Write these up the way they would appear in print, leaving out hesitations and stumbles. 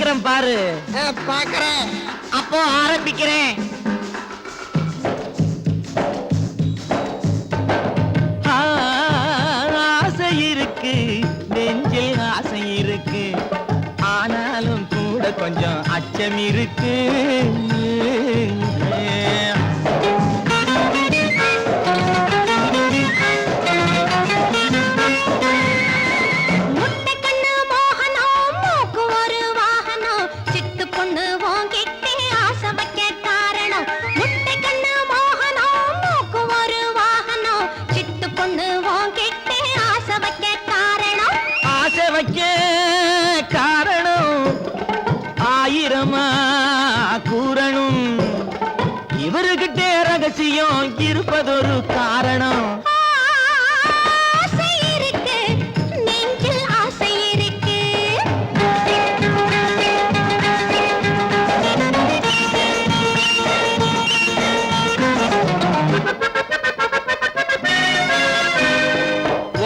காட்டுறேன் பாரு. பாக்குறேன். அப்போ ஆரம்பிக்கிறேன். ஆசை இருக்கு, நெஞ்சில் ஆசை இருக்கு, ஆனாலும் கூட கொஞ்சம் அச்சம் இருக்கு. கூறணும் இவருகிட்டே ரகசியம் இருப்பதொரு காரணம். ஆசை இருக்கு, நெஞ்சில் ஆசை இருக்கு.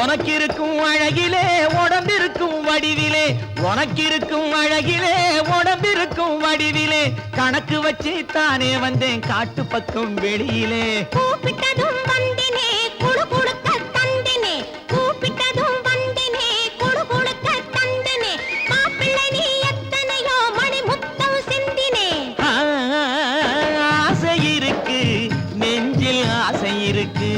உனக்கு இருக்கும் அழகிலே உடம்பிருக்கும் வடிவிலே, உனக்கு இருக்கும் அழகிலே உடம்பிருக்கும் வடிவிலே, கணக்கு வச்சு தானே வந்தேன் காட்டு பக்கம் வெளியிலே. கூப்பிட்டதும் வந்தினே குடு குடுக்க தந்தினே, கூப்பிட்டதும் வந்தினே குடு குடுக்க தந்தினே, மாப்பிள்ளை நீ எத்தனையோ மணி முத்தம் சிந்தினே. ஆசை இருக்கு, நெஞ்சில் ஆசை இருக்கு.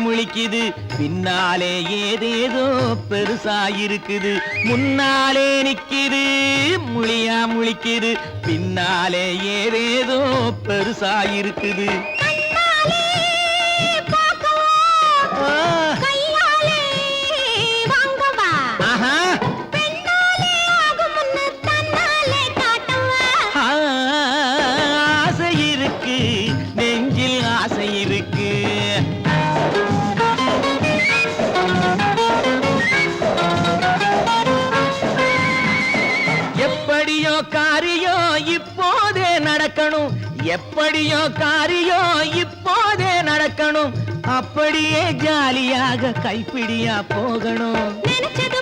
முழிக்குது, பின்னாலே ஏதேதோ பெருசாயிருக்குது. முன்னாலே நிக்குது, முழியா முழிக்குது, பின்னாலே ஏதேதோ பெருசாயிருக்குது. ஆசை இருக்கு, நெஞ்சில் ஆசை இருக்கு. எப்படியோ காரியோ இப்போதே நடக்கணும், எப்படியோ காரியோ இப்போதே நடக்கணும், அப்படியே ஜாலியாக கைப்பிடியா போகணும். நினைச்சது